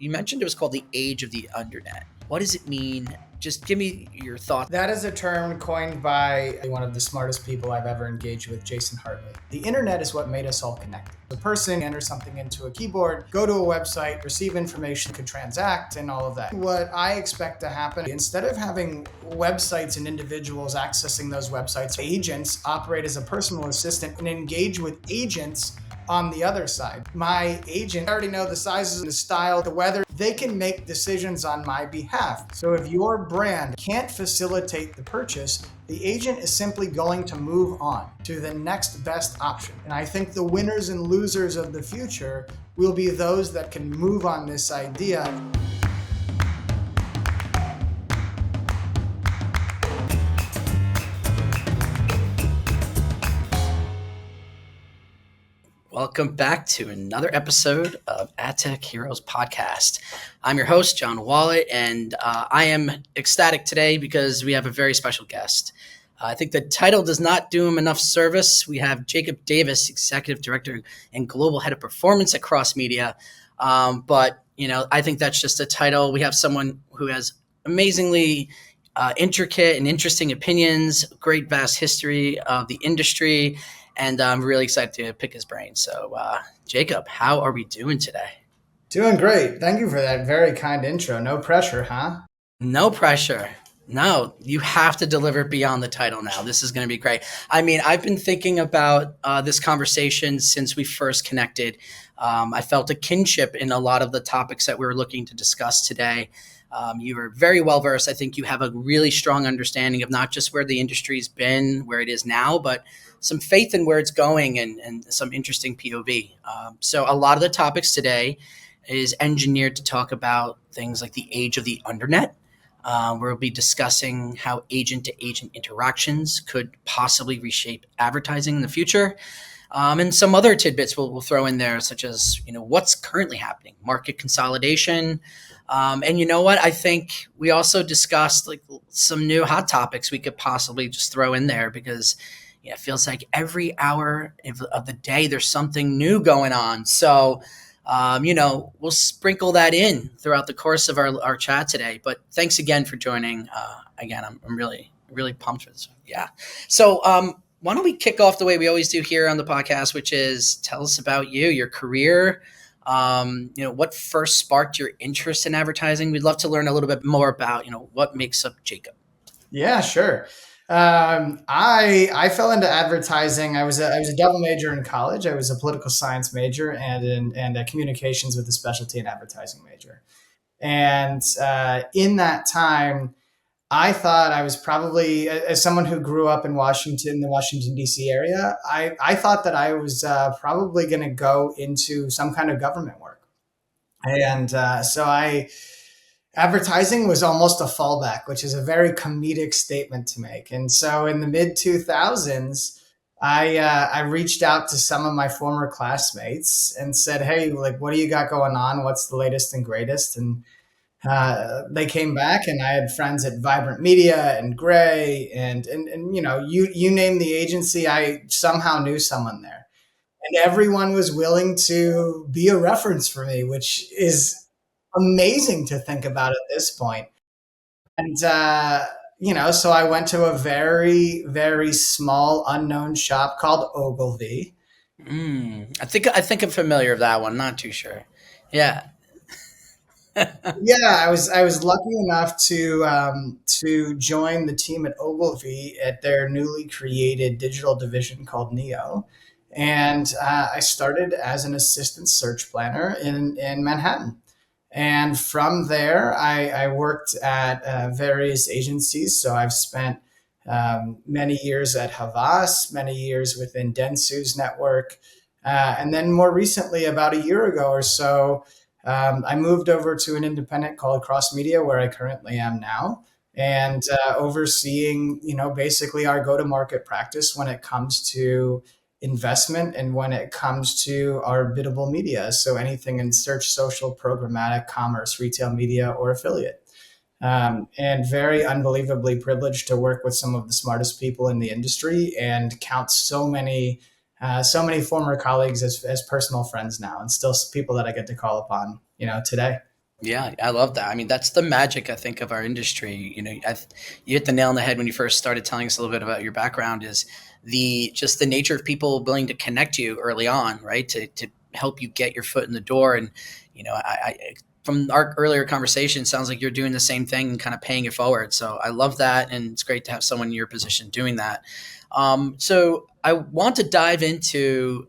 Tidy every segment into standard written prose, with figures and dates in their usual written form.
You mentioned it was called the age of the Undernet. What does it mean? Just give me your thoughts. That is a term coined by one of the smartest people I've ever engaged with, Jason Hartley. The internet is what made us all connected. A person enters something into a keyboard, go to a website, receive information, could transact, and all of that. What I expect to happen, instead of having websites and individuals accessing those websites, agents operate as a personal assistant and engage with agents on the other side. My agent, I already know the sizes, the style, the weather. They can make decisions on my behalf. So if your brand can't facilitate the purchase, the agent is simply going to move on to the next best option. And I think the winners and losers of the future will be those that can move on this idea. Welcome back to another episode of AdTech Heroes podcast. I'm your host, Jon Wallett, and I am ecstatic today because we have a very special guest. I think the title does not do him enough service. We have Jacob Davis, Executive Director and Global Head of Performance at Crossmedia. But I think that's just a title. We have someone who has amazingly intricate and interesting opinions, great vast history of the industry, and I'm really excited to pick his brain. So, Jacob, how are we doing today? Doing great. Thank you for that very kind intro. No pressure, huh? No pressure. No, you have to deliver beyond the title now. This is going to be great. I mean, I've been thinking about this conversation since we first connected. I felt a kinship in a lot of the topics that we were looking to discuss today. You are very well versed. I think you have a really strong understanding of not just where the industry's been, where it is now, but some faith in where it's going and some interesting POV. So a lot of the topics today is engineered to talk about things like the age of the Undernet. We'll be discussing how agent-to-agent interactions could possibly reshape advertising in the future. And some other tidbits we'll throw in there, such as what's currently happening, market consolidation. And you know what? I think we also discussed like some new hot topics we could possibly just throw in there because it feels like every hour of the day there's something new going on. So, we'll sprinkle that in throughout the course of our chat today. But thanks again for joining. Again, I'm really, really pumped for this. Yeah. So why don't we kick off the way we always do here on the podcast, which is tell us about you, your career. What first sparked your interest in advertising? We'd love to learn a little bit more about, what makes up Jacob. Yeah, sure. I fell into advertising. I was a double major in college. I was a political science major and a communications with a specialty in advertising major. And in that time, I thought I was probably, as someone who grew up in Washington, the Washington, D.C. area, I thought that I was probably going to go into some kind of government work. And advertising was almost a fallback, which is a very comedic statement to make. And so in the mid 2000s, I reached out to some of my former classmates and said, "Hey, like, what do you got going on? What's the latest and greatest?" And they came back, and I had friends at Vibrant Media and Gray, and you name the agency, I somehow knew someone there, and everyone was willing to be a reference for me, which is amazing to think about at this point. And so I went to a very, very small unknown shop called Ogilvy. I think I'm familiar with that one. Not too sure. Yeah. Yeah, I was lucky enough to join the team at Ogilvy at their newly created digital division called Neo, and I started as an assistant search planner in Manhattan. And from there, I worked at various agencies. So I've spent many years at Havas, many years within Dentsu's network. And then more recently, about a year ago or so, I moved over to an independent called Crossmedia, where I currently am now, and overseeing, basically our go-to-market practice when it comes to investment and when it comes to our biddable media. So anything in search, social, programmatic, commerce, retail media, or affiliate. And very unbelievably privileged to work with some of the smartest people in the industry and count so many former colleagues as personal friends now, and still people that I get to call upon, today. Yeah, I love that. I mean, that's the magic, I think, of our industry. You hit the nail on the head when you first started telling us a little bit about your background. Is the just the nature of people willing to connect you early on, right? To help you get your foot in the door. And I from our earlier conversation, sounds like you're doing the same thing and kind of paying it forward. So I love that, and it's great to have someone in your position doing that. So I want to dive into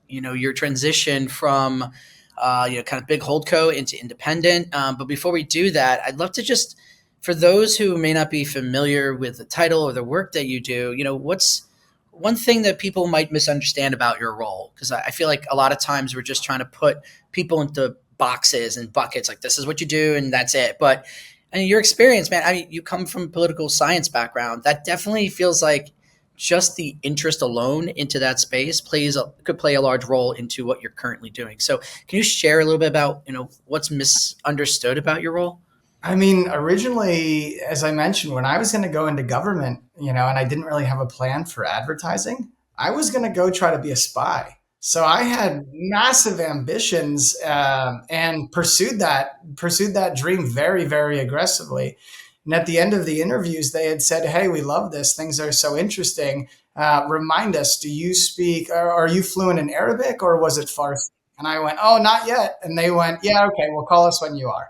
your transition from kind of big holdco into independent. But before we do that, I'd love to just, for those who may not be familiar with the title or the work that you do, what's one thing that people might misunderstand about your role? Because I feel like a lot of times we're just trying to put people into boxes and buckets, like this is what you do and that's it. But I mean, your experience, man, I mean, you come from a political science background. That definitely feels like just the interest alone into that space could play a large role into what you're currently doing. So can you share a little bit about what's misunderstood about your role? I mean, originally, as I mentioned, when I was going to go into government, and I didn't really have a plan for advertising, I was going to go try to be a spy. So I had massive ambitions, and pursued that dream very, very aggressively. And at the end of the interviews, they had said, "Hey, we love this. Things are so interesting. Remind us, do you speak? Or are you fluent in Arabic, or was it Farsi?" And I went, "Oh, not yet." And they went, "Yeah, okay. Well, call us when you are."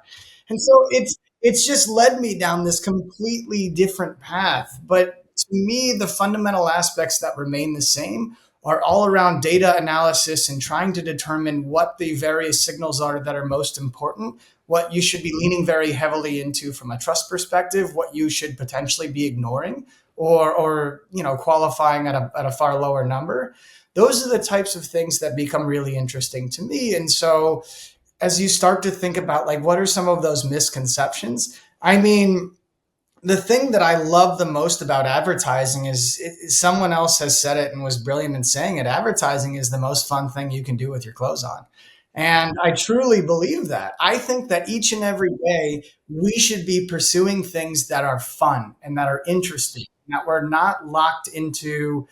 And so it's just led me down this completely different path. But to me, the fundamental aspects that remain the same are all around data analysis and trying to determine what the various signals are that are most important, what you should be leaning very heavily into from a trust perspective, what you should potentially be ignoring or qualifying at a far lower number. Those are the types of things that become really interesting to me. And so as you start to think about like what are some of those misconceptions, I mean, the thing that I love the most about advertising is someone else has said it and was brilliant in saying it. Advertising is the most fun thing you can do with your clothes on. And I truly believe that. I think that each and every day we should be pursuing things that are fun and that are interesting, that we're not locked into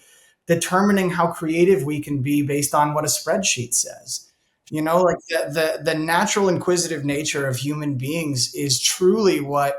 determining how creative we can be based on what a spreadsheet says. Like the natural inquisitive nature of human beings is truly what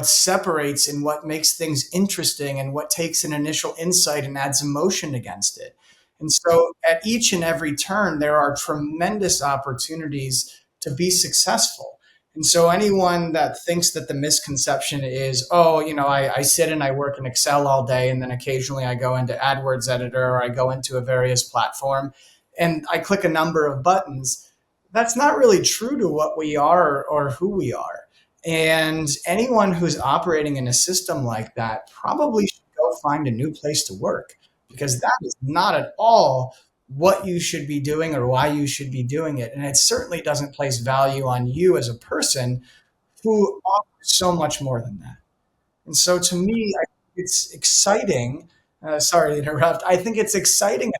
separates and what makes things interesting and what takes an initial insight and adds emotion against it. And so at each and every turn, there are tremendous opportunities to be successful. And so anyone that thinks that the misconception is, oh, I sit and I work in Excel all day, and then occasionally I go into AdWords editor or I go into a various platform and I click a number of buttons, that's not really true to what we are or who we are. And anyone who's operating in a system like that probably should go find a new place to work because that is not at all what you should be doing or why you should be doing it. And it certainly doesn't place value on you as a person who offers so much more than that. And so to me, I think it's exciting. Sorry to interrupt. I think it's exciting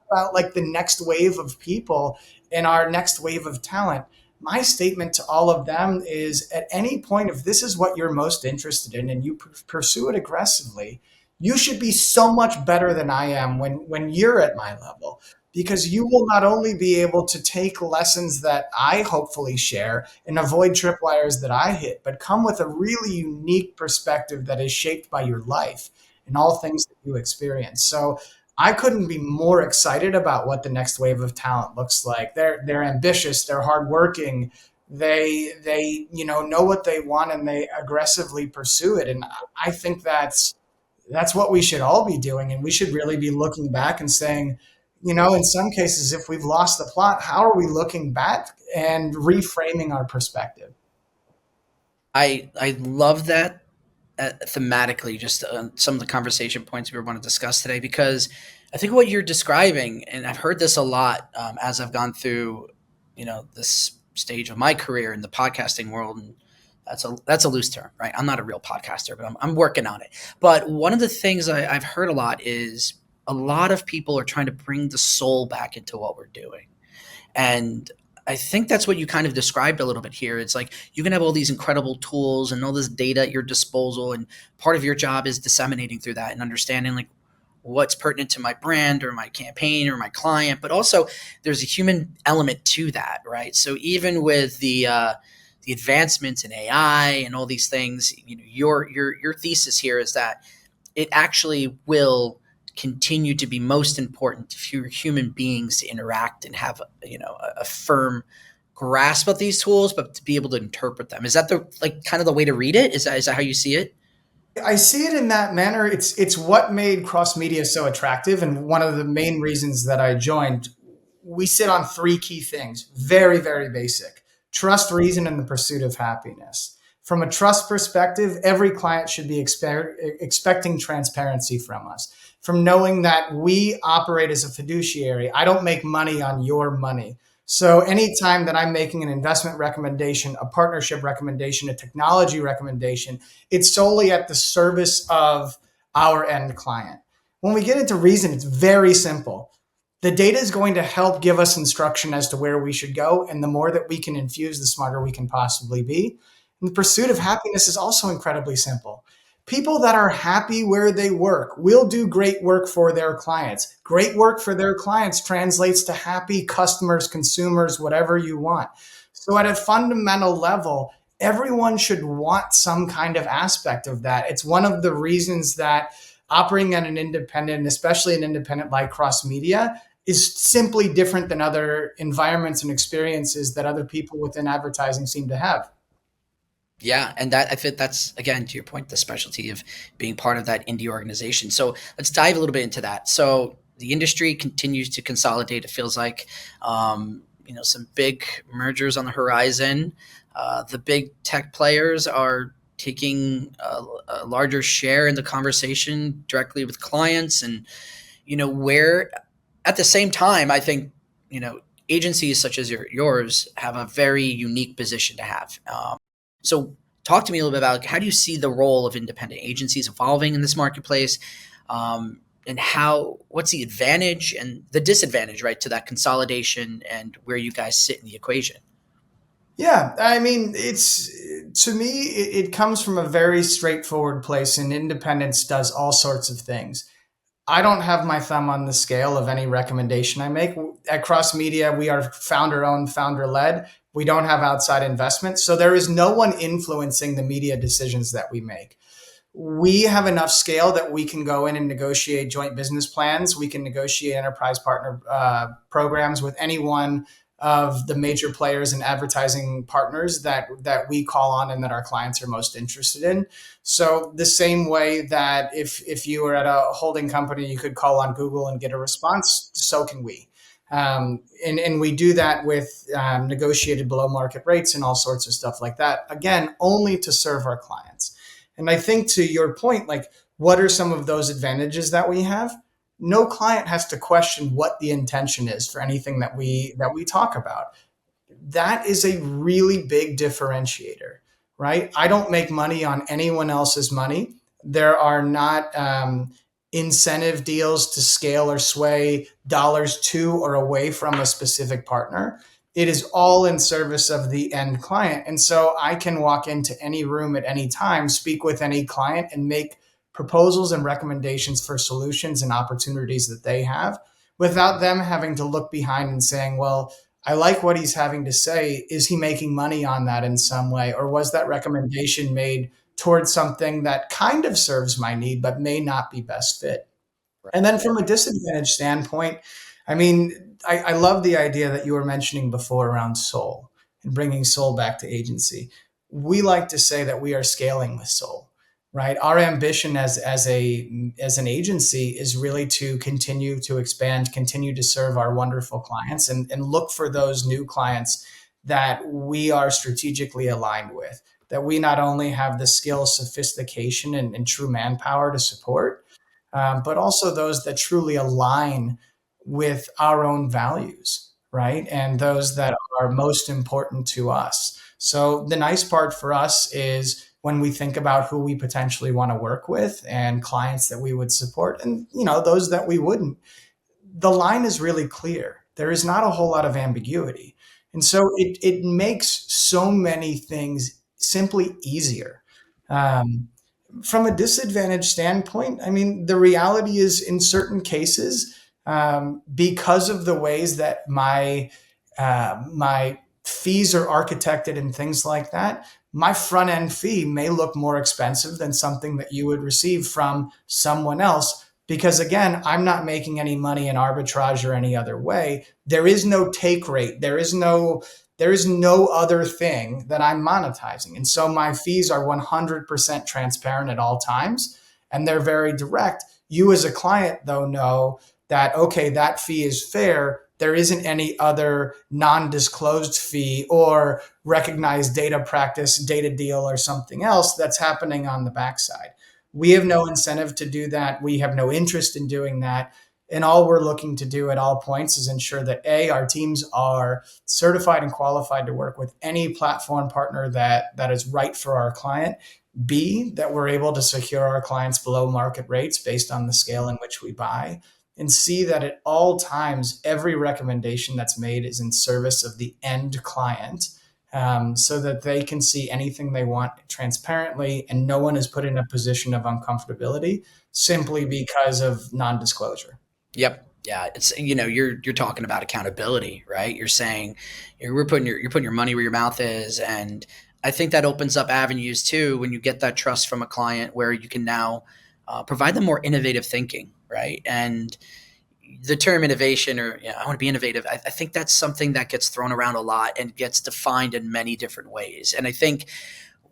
about like the next wave of people and our next wave of talent. My statement to all of them is at any point, if this is what you're most interested in and you pursue it aggressively, you should be so much better than I am when you're at my level because you will not only be able to take lessons that I hopefully share and avoid tripwires that I hit, but come with a really unique perspective that is shaped by your life and all things that you experience. So I couldn't be more excited about what the next wave of talent looks like. They're ambitious, they're hardworking, they know what they want and they aggressively pursue it. And I think that's what we should all be doing. And we should really be looking back and saying, in some cases, if we've lost the plot, how are we looking back and reframing our perspective? I love that thematically, just some of the conversation points we want to discuss today, because I think what you're describing, and I've heard this a lot as I've gone through, this stage of my career in the podcasting world, and that's a loose term, right? I'm not a real podcaster, but I'm working on it. But one of the things I've heard a lot is a lot of people are trying to bring the soul back into what we're doing. And I think that's what you kind of described a little bit here. It's like you can have all these incredible tools and all this data at your disposal, and part of your job is disseminating through that and understanding like what's pertinent to my brand or my campaign or my client. But also, there's a human element to that, right? So even with the the advancements in AI and all these things, your thesis here is that it actually will continue to be most important for human beings to interact and have a firm grasp of these tools, but to be able to interpret them. Is that the kind of the way to read it? Is that how you see it? I see it in that manner. It's what made Crossmedia so attractive, and one of the main reasons that I joined. We sit on three key things, very, very basic: trust, reason, and the pursuit of happiness. From a trust perspective, every client should be expecting transparency from us, from knowing that we operate as a fiduciary. I don't make money on your money. So anytime that I'm making an investment recommendation, a partnership recommendation, a technology recommendation, it's solely at the service of our end client. When we get into reason, it's very simple. The data is going to help give us instruction as to where we should go. And the more that we can infuse, the smarter we can possibly be. And the pursuit of happiness is also incredibly simple. People that are happy where they work will do great work for their clients. Great work for their clients translates to happy customers, consumers, whatever you want. So at a fundamental level, everyone should want some kind of aspect of that. It's one of the reasons that operating at an independent, especially an independent like Crossmedia, is simply different than other environments and experiences that other people within advertising seem to have. Yeah, and that I think that's again to your point, the specialty of being part of that indie organization. So let's dive a little bit into that. So the industry continues to consolidate. It feels like some big mergers on the horizon. The big tech players are taking a larger share in the conversation directly with clients, and where at the same time, I think agencies such as yours have a very unique position to have. So talk to me a little bit about how do you see the role of independent agencies evolving in this marketplace, and what's the advantage and the disadvantage, right, to that consolidation and where you guys sit in the equation? Yeah, I mean, it's to me, it comes from a very straightforward place, and independence does all sorts of things. I don't have my thumb on the scale of any recommendation I make. At Cross Media, we are founder owned, founder led. We don't have outside investment. So there is no one influencing the media decisions that we make. We have enough scale that we can go in and negotiate joint business plans. We can negotiate enterprise partner programs with any one of the major players and advertising partners that we call on and that our clients are most interested in. So the same way that if you were at a holding company, you could call on Google and get a response, so can we. And we do that with negotiated below market rates and all sorts of stuff like that. Again, only to serve our clients. And I think to your point, like, what are some of those advantages that we have? No client has to question what the intention is for anything that we talk about. That is a really big differentiator, right? I don't make money on anyone else's money. There are not incentive deals to scale or sway dollars to or away from a specific partner. It is all in service of the end client. And so I can walk into any room at any time, speak with any client, and make proposals and recommendations for solutions and opportunities that they have without them having to look behind and saying, well, I like what he's having to say. Is he making money on that in some way? Or was that recommendation made towards something that kind of serves my need, but may not be best fit? And then from a disadvantage standpoint, I mean, I love the idea that you were mentioning before around soul and bringing soul back to agency. We like to say that we are scaling with soul, right? Our ambition as an agency is really to continue to expand, continue to serve our wonderful clients, and look for those new clients that we are strategically aligned with, that we not only have the skill, sophistication, and true manpower to support, but also those that truly align with our own values, right? And those that are most important to us. So the nice part for us is when we think about who we potentially want to work with and clients that we would support and those that we wouldn't, the line is really clear. There is not a whole lot of ambiguity. And so it makes so many things simply easier. Um, from a disadvantage standpoint, I mean, the reality is in certain cases, because of the ways that my fees are architected and things like that, my front end fee may look more expensive than something that you would receive from someone else. Because again, I'm not making any money in arbitrage or any other way. There is no take rate. There is no other thing that I'm monetizing. And so my fees are 100% transparent at all times, and they're very direct. You as a client, though, know that, okay, that fee is fair. There isn't any other non-disclosed fee or recognized data practice, data deal, or something else that's happening on the backside. We have no incentive to do that. We have no interest in doing that. And all we're looking to do at all points is ensure that A, our teams are certified and qualified to work with any platform partner that is right for our client. B, that we're able to secure our clients below market rates based on the scale in which we buy. And C, that at all times, every recommendation that's made is in service of the end client, so that they can see anything they want transparently and no one is put in a position of uncomfortability simply because of non-disclosure. Yep. Yeah, it's you're talking about accountability, right? You're saying you're putting your money where your mouth is, and I think that opens up avenues too when you get that trust from a client where you can now provide them more innovative thinking, right? And the term innovation, or I want to be innovative, I think that's something that gets thrown around a lot and gets defined in many different ways. And I think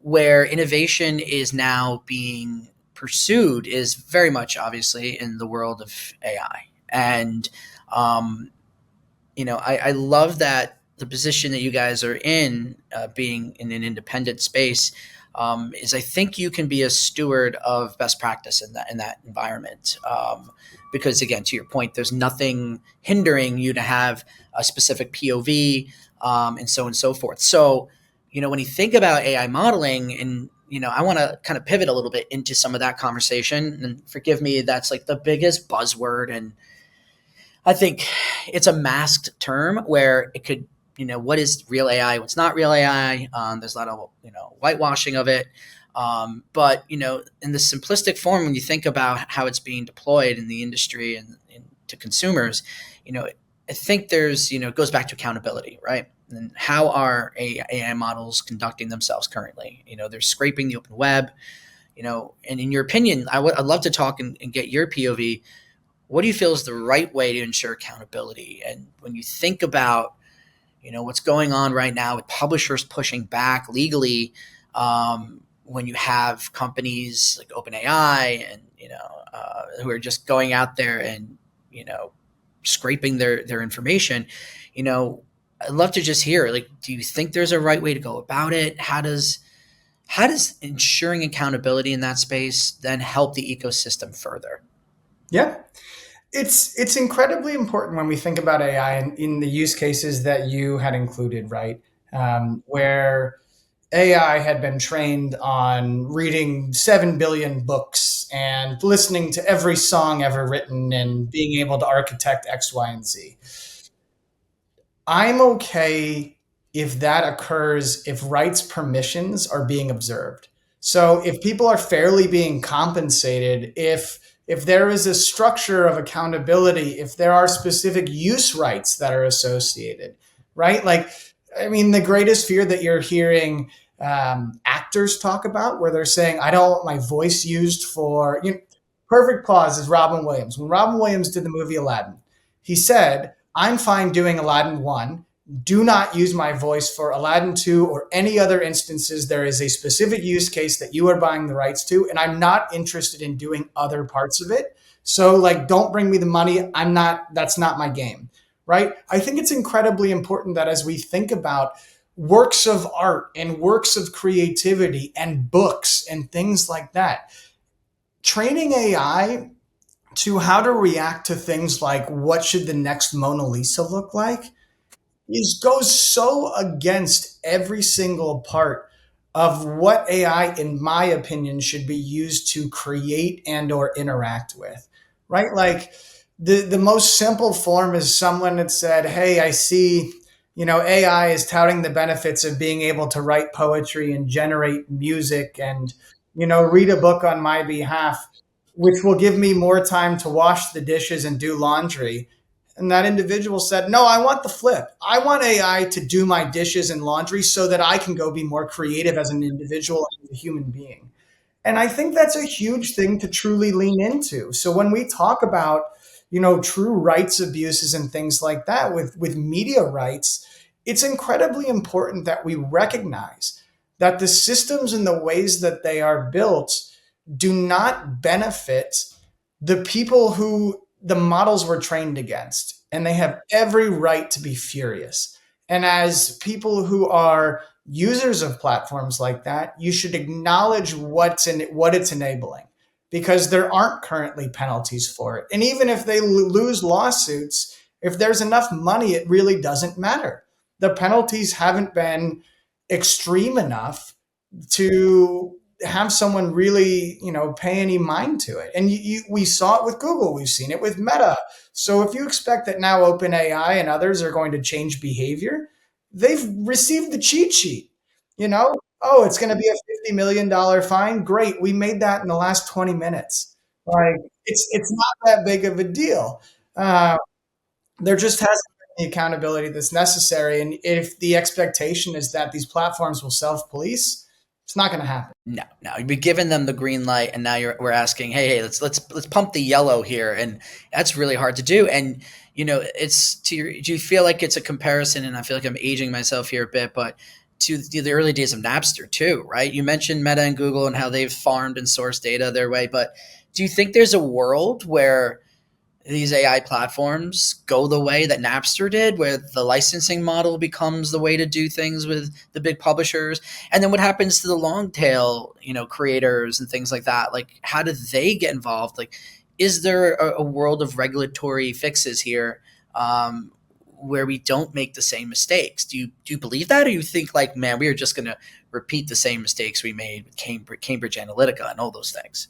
where innovation is now being pursued is very much obviously in the world of AI. And, I love that the position that you guys are in, being in an independent space, is I think you can be a steward of best practice in that environment. Because again, to your point, there's nothing hindering you to have a specific POV, and so on and so forth. So, when you think about AI modeling, and I want to kind of pivot a little bit into some of that conversation. And forgive me, that's like the biggest buzzword, and I think it's a masked term where it could, what is real AI, what's not real AI. There's a lot of, whitewashing of it. But, in the simplistic form, when you think about how it's being deployed in the industry and to consumers, I think there's, it goes back to accountability, right? And how are AI models conducting themselves currently? They're scraping the open web, and in your opinion, I'd love to talk and get your POV. What do you feel is the right way to ensure accountability? And when you think about, what's going on right now with publishers pushing back legally, when you have companies like OpenAI and, who are just going out there and, scraping their information, I'd love to just hear, like, do you think there's a right way to go about it? How does ensuring accountability in that space then help the ecosystem further? Yeah. It's incredibly important when we think about AI in the use cases that you had included, right? Where AI had been trained on reading 7 billion books and listening to every song ever written and being able to architect X, Y, and Z. I'm okay if that occurs if rights permissions are being observed. So if people are fairly being compensated, if there is a structure of accountability, if there are specific use rights that are associated, right? Like, I mean, the greatest fear that you're hearing actors talk about, where they're saying, "I don't want my voice used for." Perfect clause is Robin Williams. When Robin Williams did the movie Aladdin, he said, "I'm fine doing Aladdin 1. Do not use my voice for Aladdin 2 or any other instances. There is a specific use case that you are buying the rights to, and I'm not interested in doing other parts of it. So, like, don't bring me the money. That's not my game." Right? I think it's incredibly important that as we think about works of art and works of creativity and books and things like that, training AI to how to react to things like what should the next Mona Lisa look like goes so against every single part of what AI, in my opinion, should be used to create and or interact with, right? Like the most simple form is someone that said, "Hey, I see, AI is touting the benefits of being able to write poetry and generate music and, read a book on my behalf, which will give me more time to wash the dishes and do laundry." And that individual said, no, I want the flip. I want AI to do my dishes and laundry so that I can go be more creative as an individual and a human being. And I think that's a huge thing to truly lean into. So when we talk about, true rights abuses and things like that with media rights, it's incredibly important that we recognize that the systems and the ways that they are built do not benefit the people who the models were trained against. And they have every right to be furious. And as people who are users of platforms like that, you should acknowledge what it's enabling, because there aren't currently penalties for it. And even if they lose lawsuits, if there's enough money, it really doesn't matter. The penalties haven't been extreme enough to have someone really, pay any mind to it. And we saw it with Google. We've seen it with Meta. So if you expect that now OpenAI and others are going to change behavior, they've received the cheat sheet. Oh, it's going to be a $50 million fine. Great. We made that in the last 20 minutes. Like, it's not that big of a deal. Uh, there just hasn't been the accountability that's necessary. And if the expectation is that these platforms will self police, it's not going to happen. No, no, you've been giving them the green light, and now we're asking, hey, let's pump the yellow here, and that's really hard to do. And it's do you feel like it's a comparison? And I feel like I'm aging myself here a bit, but to the early days of Napster too, right? You mentioned Meta and Google and how they've farmed and sourced data their way, but do you think there's a world where these AI platforms go the way that Napster did, where the licensing model becomes the way to do things with the big publishers? And then what happens to the long tail, creators and things like that? Like, how do they get involved? Like, is there a world of regulatory fixes here, where we don't make the same mistakes? Do you believe that, or you think like, man, we are just going to repeat the same mistakes we made with Cambridge Analytica and all those things?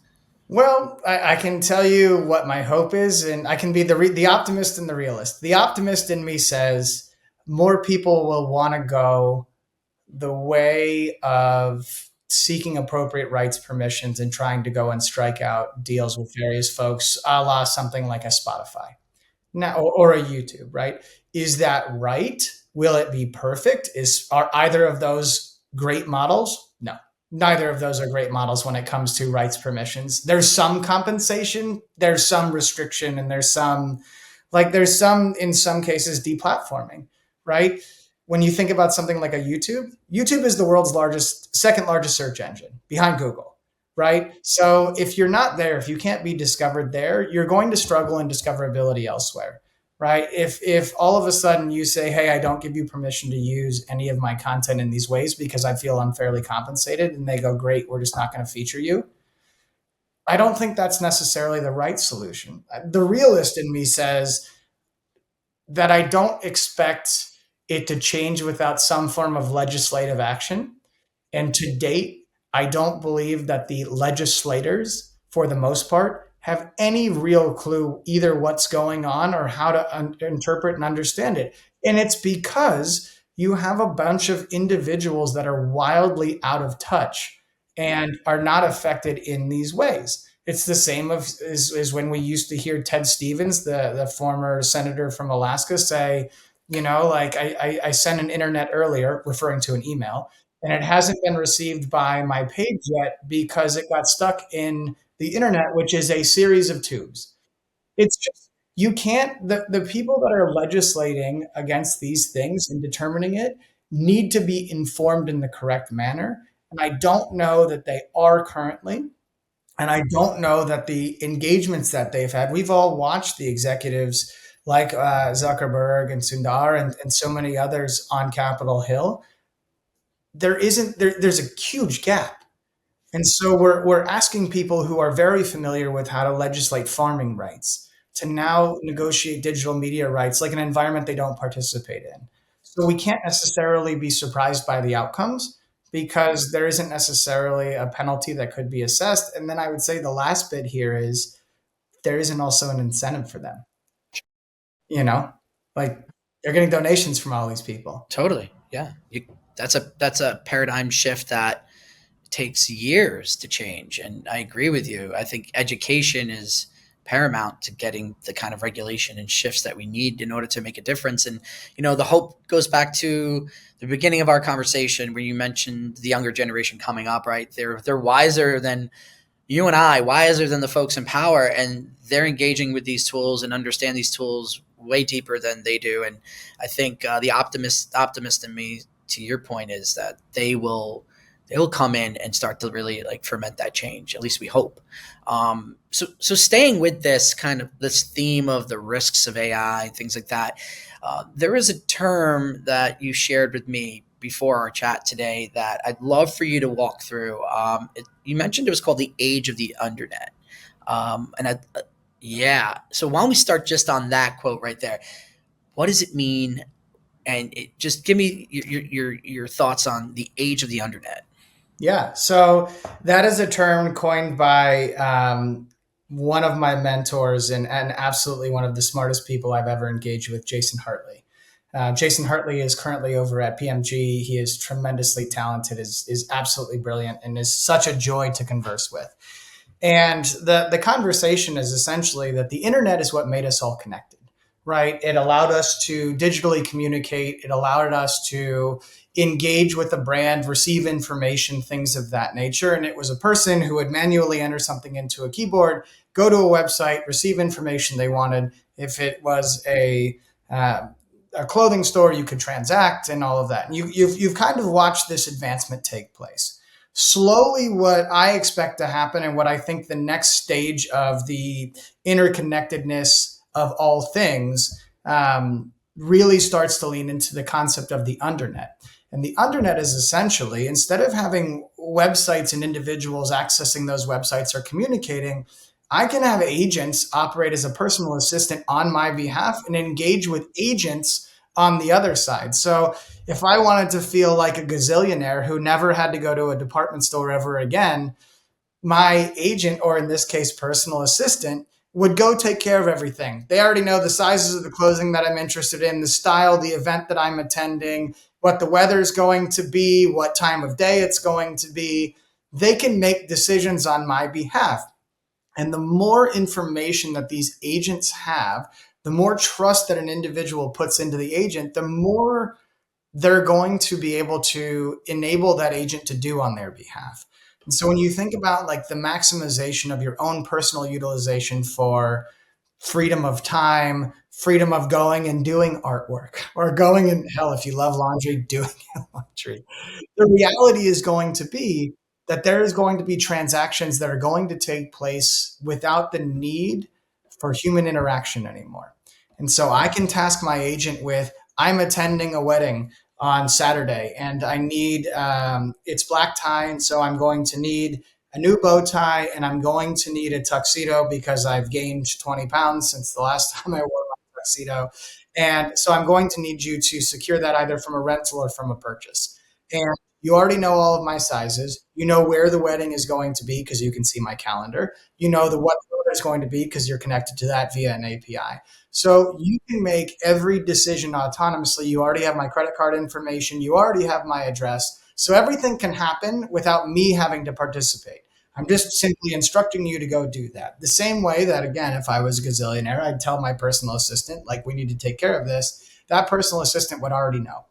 Well, I can tell you what my hope is, and I can be the optimist and the realist. The optimist in me says more people will want to go the way of seeking appropriate rights permissions and trying to go and strike out deals with various folks, a la something like a Spotify now, or a YouTube, right? Is that right? Will it be perfect? Are either of those great models? No. Neither of those are great models when it comes to rights permissions. There's some compensation, there's some restriction, and there's some in some cases deplatforming, right? When you think about something like a YouTube is the world's second largest search engine behind Google, right? So if you're not there, if you can't be discovered there, you're going to struggle in discoverability elsewhere, right? If all of a sudden you say, hey, I don't give you permission to use any of my content in these ways because I feel unfairly compensated, and they go, great, we're just not going to feature you. I don't think that's necessarily the right solution. The realist in me says that I don't expect it to change without some form of legislative action. And to date, I don't believe that the legislators, for the most part, have any real clue either what's going on or how to interpret and understand it. And it's because you have a bunch of individuals that are wildly out of touch and are not affected in these ways. It's the same as when we used to hear Ted Stevens, the former senator from Alaska, say, like I sent an internet earlier, referring to an email, and it hasn't been received by my page yet because it got stuck in the internet, which is a series of tubes. It's just, you can't, the people that are legislating against these things and determining it need to be informed in the correct manner. And I don't know that they are currently. And I don't know that the engagements that they've had, we've all watched the executives like Zuckerberg and Sundar and so many others on Capitol Hill. There's a huge gap. And so we're asking people who are very familiar with how to legislate farming rights to now negotiate digital media rights, like an environment they don't participate in. So we can't necessarily be surprised by the outcomes because there isn't necessarily a penalty that could be assessed. And then I would say the last bit here is there isn't also an incentive for them, you know, like they're getting donations from all these people. Totally. Yeah. That's a paradigm shift that takes years to change. And I agree with you. I think education is paramount to getting the kind of regulation and shifts that we need in order to make a difference. And the hope goes back to the beginning of our conversation where you mentioned the younger generation coming up, right? They're wiser than you and I, wiser than the folks in power, and they're engaging with these tools and understand these tools way deeper than they do. And I think the optimist in me, to your point, is that they will come in and start to really like ferment that change. At least we hope. So staying with this theme of the risks of AI, things like that, there is a term that you shared with me before our chat today that I'd love for you to walk through. You mentioned it was called the age of the Undernet. Yeah. So why don't we start just on that quote right there? What does it mean? And just give me your thoughts on the age of the Undernet. Yeah, so that is a term coined by one of my mentors and absolutely one of the smartest people I've ever engaged with, Jason Hartley. Jason Hartley is currently over at PMG. He is tremendously talented, is absolutely brilliant, and is such a joy to converse with. And the conversation is essentially that the internet is what made us all connected, right? It allowed us to digitally communicate. It allowed us to engage with a brand, receive information, things of that nature. And it was a person who would manually enter something into a keyboard, go to a website, receive information they wanted. If it was a clothing store, you could transact and all of that. And you've kind of watched this advancement take place. Slowly, what I expect to happen and what I think the next stage of the interconnectedness of all things really starts to lean into the concept of the Undernet. And the Undernet is essentially, instead of having websites and individuals accessing those websites or communicating, I can have agents operate as a personal assistant on my behalf and engage with agents on the other side. So if I wanted to feel like a gazillionaire who never had to go to a department store ever again, my agent, or in this case, personal assistant, would go take care of everything. They already know the sizes of the clothing that I'm interested in, the style, the event that I'm attending, what the weather is going to be, what time of day it's going to be. They can make decisions on my behalf. And the more information that these agents have, the more trust that an individual puts into the agent, the more they're going to be able to enable that agent to do on their behalf. And so when you think about like the maximization of your own personal utilization for freedom of time, freedom of going and doing artwork, or going and hell, if you love laundry, doing laundry, the reality is going to be that there is going to be transactions that are going to take place without the need for human interaction anymore. And so I can task my agent with, I'm attending a wedding on Saturday and I need, it's black tie. And so I'm going to need a new bow tie and I'm going to need a tuxedo because I've gained 20 pounds since the last time I wore my tuxedo. And so I'm going to need you to secure that either from a rental or from a purchase. And you already know all of my sizes. You know where the wedding is going to be because you can see my calendar. You know what photo is going to be because you're connected to that via an API. So you can make every decision autonomously. You already have my credit card information. You already have my address. So everything can happen without me having to participate. I'm just simply instructing you to go do that. The same way that, again, if I was a gazillionaire, I'd tell my personal assistant, like, we need to take care of this. That personal assistant would already know,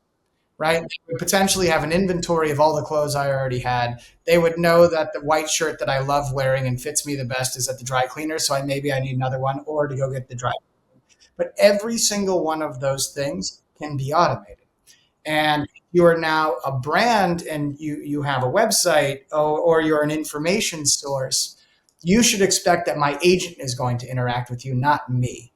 right? They would potentially have an inventory of all the clothes I already had. They would know that the white shirt that I love wearing and fits me the best is at the dry cleaner. So maybe I need another one or to go get the dry. But every single one of those things can be automated. And you are now a brand and you have a website or you're an information source, you should expect that my agent is going to interact with you, not me.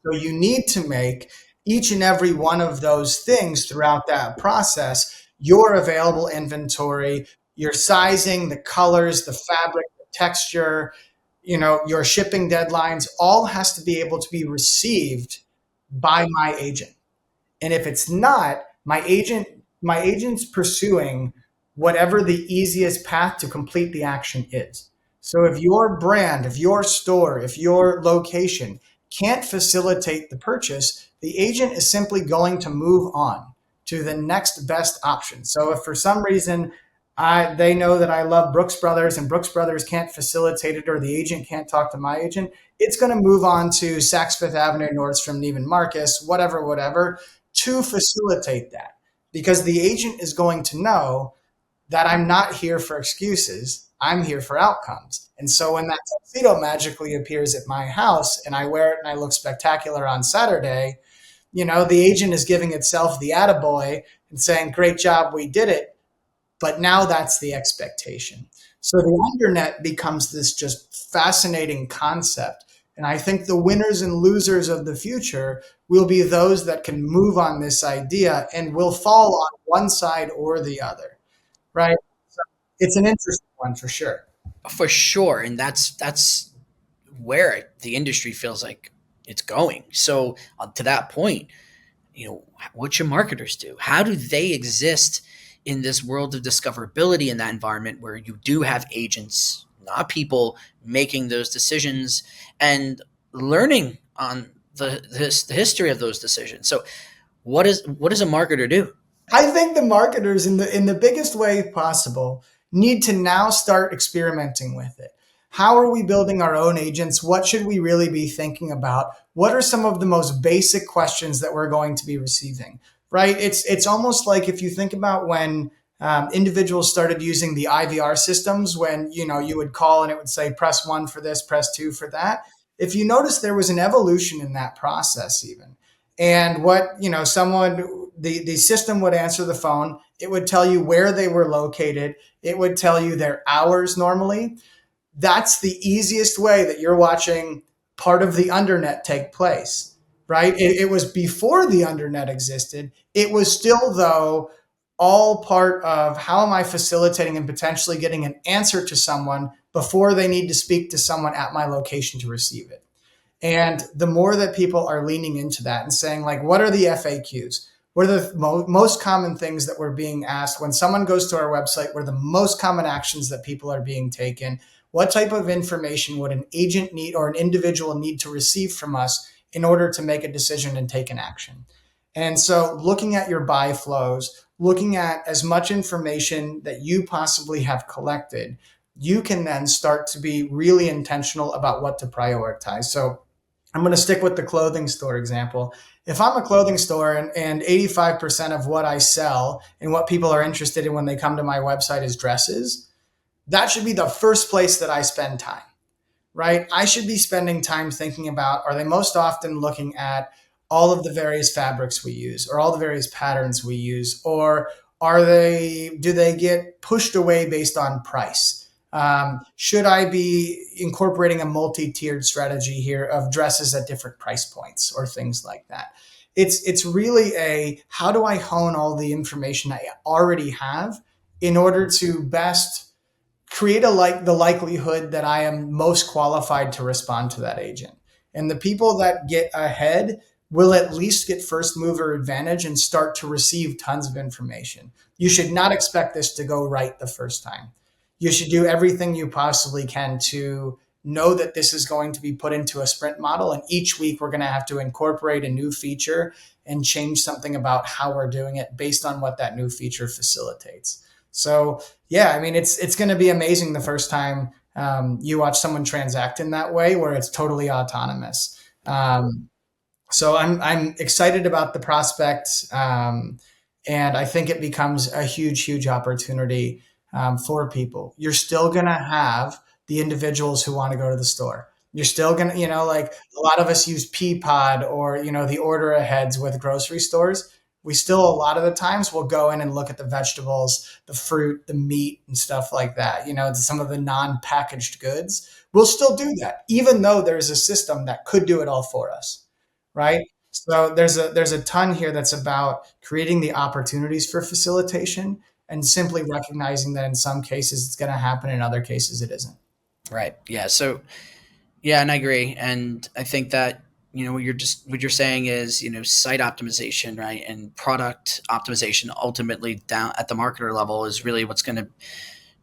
So you need to make each and every one of those things throughout that process, your available inventory, your sizing, the colors, the fabric, the texture, your shipping deadlines, all has to be able to be received by my agent. And if it's not, my agent's pursuing whatever the easiest path to complete the action is. So if your brand, if your store, if your location can't facilitate the purchase, the agent is simply going to move on to the next best option. So if for some reason They know that I love Brooks Brothers, and Brooks Brothers can't facilitate it, or the agent can't talk to my agent. It's going to move on to Saks Fifth Avenue, Nordstrom, Neiman Marcus, whatever, to facilitate that, because the agent is going to know that I'm not here for excuses. I'm here for outcomes. And so when that tuxedo magically appears at my house and I wear it and I look spectacular on Saturday, the agent is giving itself the attaboy and saying, great job, we did it. But now that's the expectation. So the Undernet becomes this just fascinating concept. And I think the winners and losers of the future will be those that can move on this idea and will fall on one side or the other, right? So it's an interesting one for sure. For sure, and that's where the industry feels like it's going. So to that point, what should marketers do? How do they exist in this world of discoverability in that environment where you do have agents, not people, making those decisions and learning on the history of those decisions? So what does a marketer do? I think the marketers, in the biggest way possible, need to now start experimenting with it. How are we building our own agents? What should we really be thinking about? What are some of the most basic questions that we're going to be receiving? Right? It's almost like if you think about when individuals started using the IVR systems, when you would call and it would say press one for this, press two for that. If you notice, there was an evolution in that process even. And what someone the system would answer the phone. It would tell you where they were located. It would tell you their hours normally. That's the easiest way that you're watching part of the Undernet take place, right? It was before the Undernet existed. It was still, though, all part of how am I facilitating and potentially getting an answer to someone before they need to speak to someone at my location to receive it. And the more that people are leaning into that and saying, like, what are the FAQs? What are the most common things that we're being asked when someone goes to our website? What are the most common actions that people are being taken? What type of information would an agent need or an individual need to receive from us in order to make a decision and take an action? And so looking at your buy flows, looking at as much information that you possibly have collected, you can then start to be really intentional about what to prioritize. So I'm going to stick with the clothing store example. If I'm a clothing store and 85% of what I sell and what people are interested in when they come to my website is dresses, that should be the first place that I spend time, right? I should be spending time thinking about, are they most often looking at all of the various fabrics we use or all the various patterns we use, or do they get pushed away based on price? Should I be incorporating a multi-tiered strategy here of dresses at different price points or things like that? It's really how do I hone all the information I already have in order to best create the likelihood that I am most qualified to respond to that agent. And the people that get ahead will at least get first mover advantage and start to receive tons of information. You should not expect this to go right the first time. You should do everything you possibly can to know that this is going to be put into a sprint model. And each week we're going to have to incorporate a new feature and change something about how we're doing it based on what that new feature facilitates. So yeah, I mean, it's going to be amazing the first time you watch someone transact in that way where it's totally autonomous. So I'm excited about the prospect, and I think it becomes a huge opportunity for people. You're still going to have the individuals who want to go to the store. You're still going to, like a lot of us use Peapod or, the order aheads with grocery stores. We still, a lot of the times, will go in and look at the vegetables, the fruit, the meat, and stuff like that. Some of the non-packaged goods. We'll still do that, even though there's a system that could do it all for us, right? So there's a ton here that's about creating the opportunities for facilitation and simply recognizing that in some cases it's going to happen, in other cases it isn't. Right. Yeah. So yeah, and I agree. And I think that, what you're saying is, site optimization, right? And product optimization ultimately down at the marketer level is really what's going to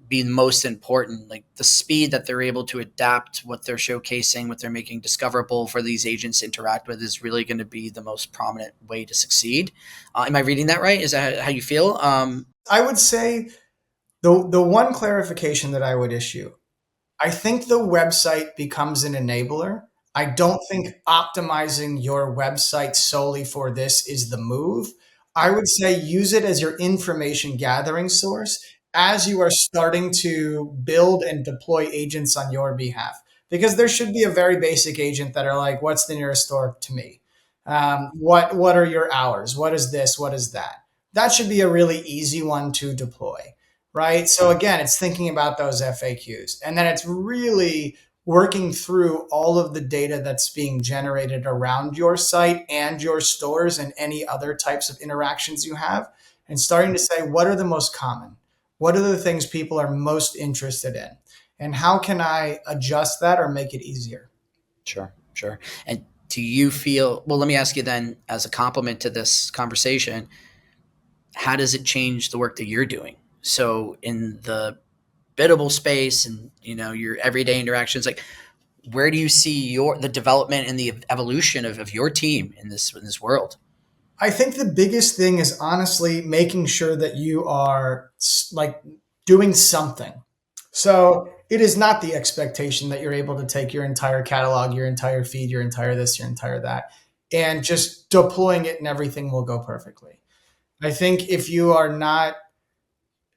be most important. Like the speed that they're able to adapt what they're showcasing, what they're making discoverable for these agents to interact with is really going to be the most prominent way to succeed. Am I reading that right? Is that how you feel? I would say The one clarification that I would issue, I think the website becomes an enabler. I don't think optimizing your website solely for this is the move. I would say use it as your information gathering source as you are starting to build and deploy agents on your behalf. Because there should be a very basic agent that are like, what's the nearest store to me? What are your hours? What is this? What is that? That should be a really easy one to deploy, right? So again, it's thinking about those FAQs. And then it's really working through all of the data that's being generated around your site and your stores and any other types of interactions you have, and starting to say, what are the most common? What are the things people are most interested in? And how can I adjust that or make it easier? Sure, sure. And do you feel, well, let me ask you then, as a complement to this conversation, how does it change the work that you're doing? So in the biddable space and, your everyday interactions, like, where do you see the development and the evolution of your team in this world? I think the biggest thing is honestly making sure that you are like doing something. So it is not the expectation that you're able to take your entire catalog, your entire feed, your entire this, your entire that, and just deploying it and everything will go perfectly. I think if you are not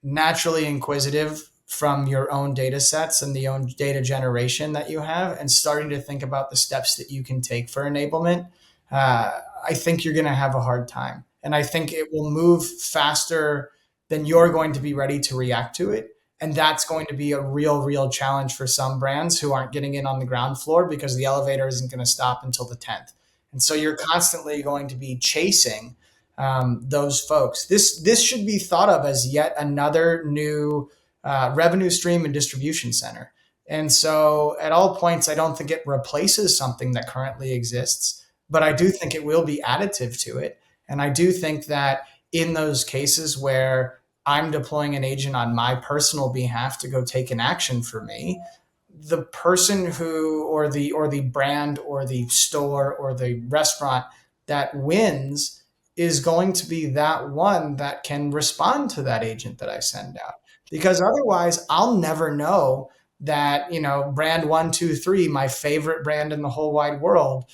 naturally inquisitive from your own data sets and the own data generation that you have and starting to think about the steps that you can take for enablement, I think you're going to have a hard time. And I think it will move faster than you're going to be ready to react to it. And that's going to be a real challenge for some brands who aren't getting in on the ground floor because the elevator isn't going to stop until the 10th. And so you're constantly going to be chasing those folks. This should be thought of as yet another new revenue stream and distribution center. And so at all points, I don't think it replaces something that currently exists, but I do think it will be additive to it. And I do think that in those cases where I'm deploying an agent on my personal behalf to go take an action for me, the person who or the brand or the store or the restaurant that wins is going to be that one that can respond to that agent that I send out. Because otherwise I'll never know that, brand 123, my favorite brand in the whole wide world,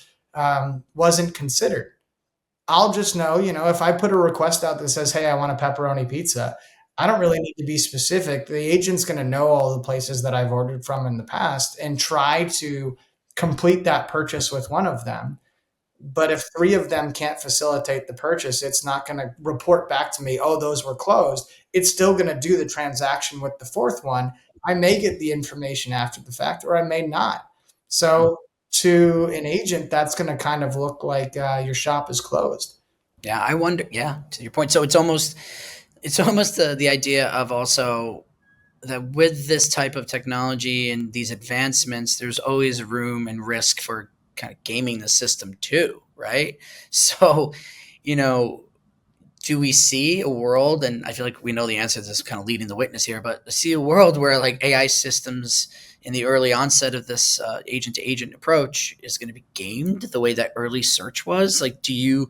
wasn't considered. I'll just know, if I put a request out that says, hey, I want a pepperoni pizza, I don't really need to be specific. The agent's going to know all the places that I've ordered from in the past and try to complete that purchase with one of them. But if three of them can't facilitate the purchase, it's not going to report back to me, oh, those were closed. It's still going to do the transaction with the fourth one. I may get the information after the fact, or I may not. So to an agent, that's going to kind of look like your shop is closed. Yeah, I wonder. Yeah, to your point. So it's almost the idea of also that with this type of technology and these advancements, there's always room and risk for kind of gaming the system too, right? So, you know, do we see a world, and I feel like we know the answer to this, kind of leading the witness here, but see a world where like AI systems in the early onset of this agent to agent approach is going to be gamed the way that early search was? Like, do you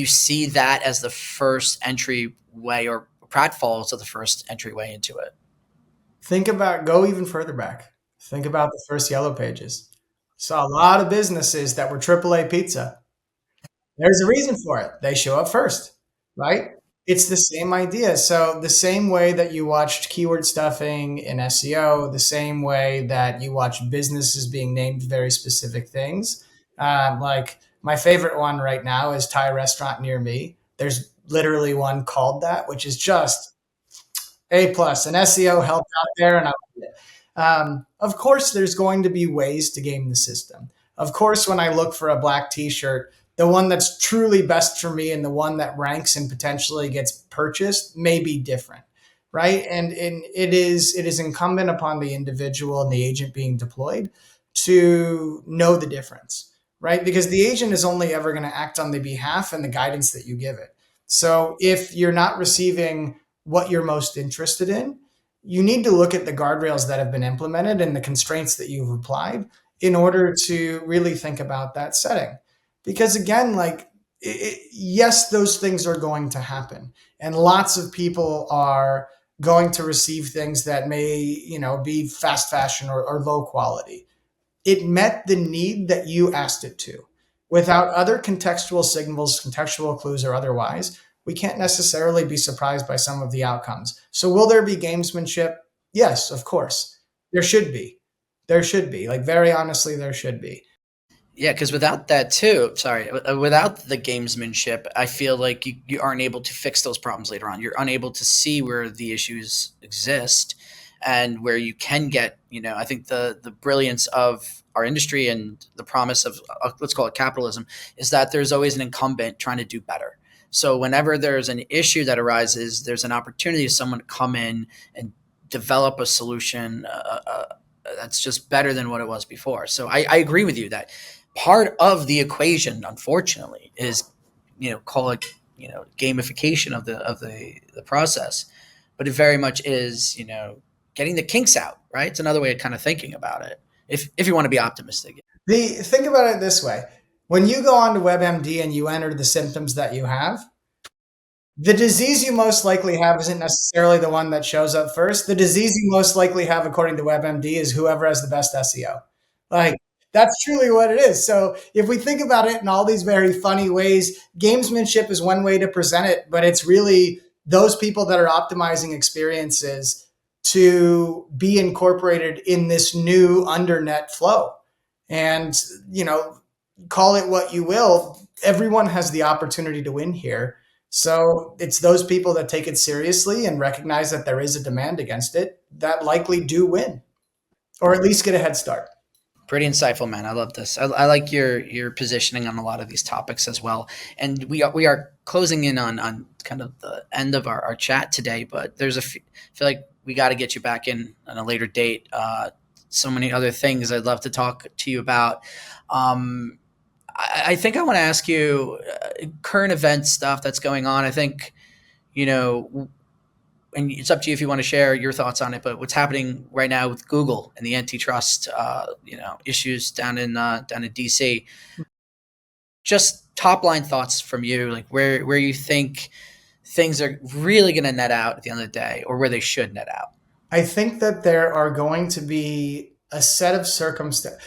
see that as the first entryway, or pratfalls are the first entryway into it? Go even further back. Think about the first yellow pages. Saw a lot of businesses that were AAA pizza. There's a reason for it. They show up first, right? It's the same idea. So the same way that you watched keyword stuffing in SEO, the same way that you watch businesses being named very specific things. Like my favorite one right now is Thai restaurant near me. There's literally one called that, which is just A plus. And SEO helped out there, and I loved it. Of course, there's going to be ways to game the system. Of course, when I look for a black T-shirt, the one that's truly best for me and the one that ranks and potentially gets purchased may be different, right? And it is incumbent upon the individual and the agent being deployed to know the difference, right? Because the agent is only ever going to act on the behalf and the guidance that you give it. So if you're not receiving what you're most interested in, you need to look at the guardrails that have been implemented and the constraints that you've applied in order to really think about that setting. Because again, like, yes, those things are going to happen. And lots of people are going to receive things that may, be fast fashion or low quality. It met the need that you asked it to. Without other contextual signals, contextual clues, or otherwise, we can't necessarily be surprised by some of the outcomes. So, will there be gamesmanship? Yes, of course. There should be. There should be. Like, very honestly, there should be. Yeah, because without that too, sorry, without the gamesmanship, I feel like you aren't able to fix those problems later on. You're unable to see where the issues exist and where you can get, I think the brilliance of our industry and the promise of, let's call it capitalism, is that there's always an incumbent trying to do better. So whenever there's an issue that arises, there's an opportunity for someone to come in and develop a solution that's just better than what it was before. So I agree with you that part of the equation, unfortunately, is call it gamification of the process, but it very much is getting the kinks out. Right, it's another way of kind of thinking about it. If you want to be optimistic. Think about it this way: when you go onto WebMD and you enter the symptoms that you have, the disease you most likely have isn't necessarily the one that shows up first. The disease you most likely have, according to WebMD, is whoever has the best SEO. Like, that's truly what it is. So if we think about it in all these very funny ways, gamesmanship is one way to present it, but it's really those people that are optimizing experiences to be incorporated in this new Undernet flow. And, call it what you will, everyone has the opportunity to win here. So it's those people that take it seriously and recognize that there is a demand against it that likely do win, or at least get a head start. Pretty insightful, man. I love this. I like your positioning on a lot of these topics as well. And we are closing in on kind of the end of our chat today. But there's feel like we got to get you back in on a later date. So many other things I'd love to talk to you about. I think I want to ask you current event stuff that's going on. I think and it's up to you if you want to share your thoughts on it. But what's happening right now with Google and the antitrust, issues down in DC? Just top line thoughts from you, like where you think things are really going to net out at the end of the day, or where they should net out. I think that there are going to be a set of circumstances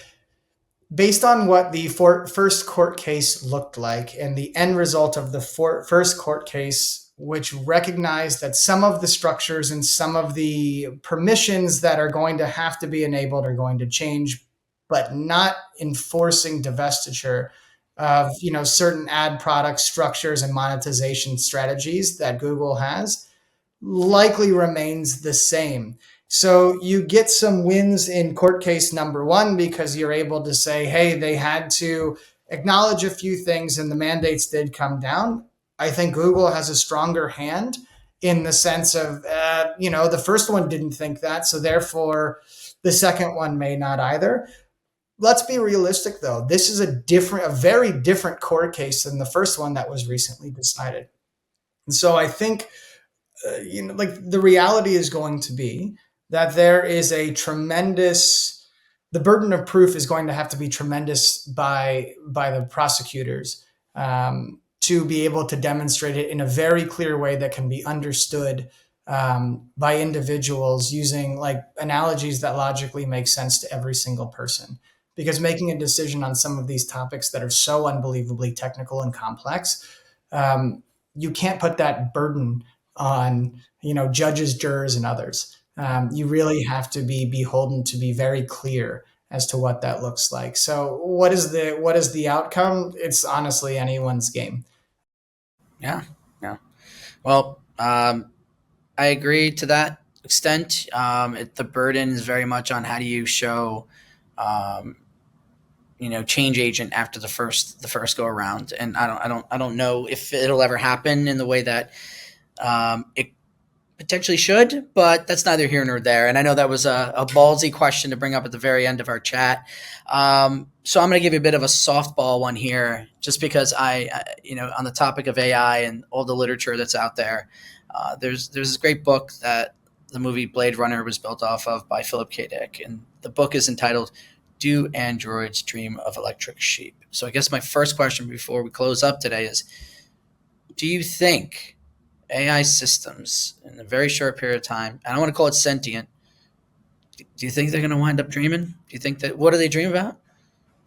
based on what the first court case looked like and the end result of the first court case, which recognized that some of the structures and some of the permissions that are going to have to be enabled are going to change, but not enforcing divestiture of certain ad product structures and monetization strategies that Google has likely remains the same. So you get some wins in court case number one because you're able to say, hey, they had to acknowledge a few things and the mandates did come down. I think Google has a stronger hand in the sense of, the first one didn't think that. So therefore, the second one may not either. Let's be realistic, though. This is a very different court case than the first one that was recently decided. And so I think like the reality is going to be that there is the burden of proof is going to have to be tremendous by the prosecutors to be able to demonstrate it in a very clear way that can be understood by individuals using like analogies that logically make sense to every single person. Because making a decision on some of these topics that are so unbelievably technical and complex, you can't put that burden on judges, jurors, and others. You really have to be beholden to be very clear as to what that looks like. So what is the outcome? It's honestly anyone's game. Yeah, yeah. Well, I agree to that extent. The burden is very much on how do you show, change agent after the first go around, and I don't know if it'll ever happen in the way that it potentially should, but that's neither here nor there. And I know that was a ballsy question to bring up at the very end of our chat. So I'm going to give you a bit of a softball one here, just because on the topic of AI and all the literature that's out there, there's this great book that the movie Blade Runner was built off of by Philip K. Dick. And the book is entitled Do Androids Dream of Electric Sheep? So I guess my first question before we close up today is, do you think AI systems in a very short period of time. I don't want to call it sentient. Do you think they're going to wind up dreaming? Do you think that, what do they dream about?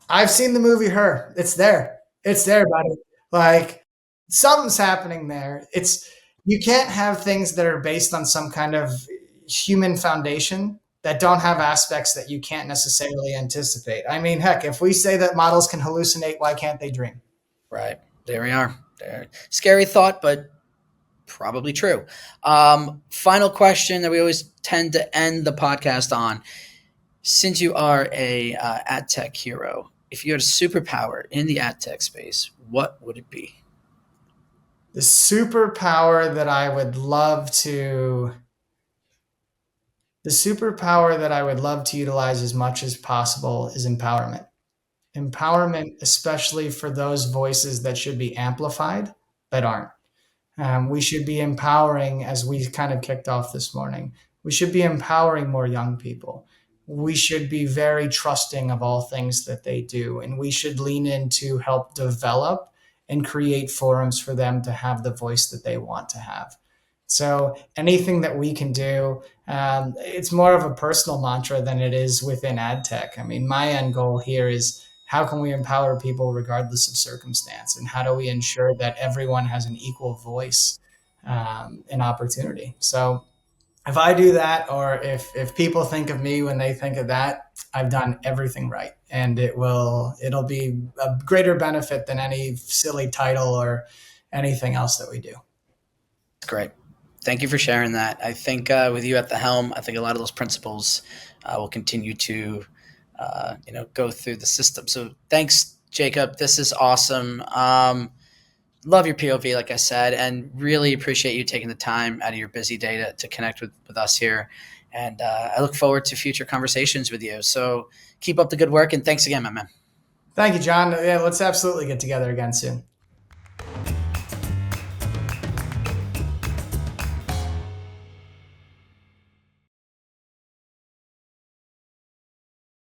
I've seen the movie Her. It's there. It's there, buddy. Like something's happening there. It's you can't have things that are based on some kind of human foundation that don't have aspects that you can't necessarily anticipate. I mean, heck, if we say that models can hallucinate, why can't they dream? Right. There we are. There. Scary thought, but probably true. Final question that we always tend to end the podcast on. Since you are a AdTech hero, if you had a superpower in the AdTech space, what would it be? The superpower that I would love to the superpower that I would love to utilize as much as possible is empowerment. Empowerment, especially for those voices that should be amplified but aren't. We should be empowering, as we kind of kicked off this morning, we should be empowering more young people. We should be very trusting of all things that they do, and we should lean in to help develop and create forums for them to have the voice that they want to have. So anything that we can do, it's more of a personal mantra than it is within ad tech. I mean, my end goal here is how can we empower people regardless of circumstance, and how do we ensure that everyone has an equal voice and opportunity. So if I do that, or if people think of me when they think of that, I've done everything right, and it'll be a greater benefit than any silly title or anything else that we do. Great. Thank you for sharing that. I think with you at the helm, I think a lot of those principles will continue to, go through the system. So thanks, Jacob. This is awesome. Love your POV, like I said, and really appreciate you taking the time out of your busy day to connect with us here. And I look forward to future conversations with you. So keep up the good work, and thanks again, my man. Thank you, John. Yeah, let's absolutely get together again soon.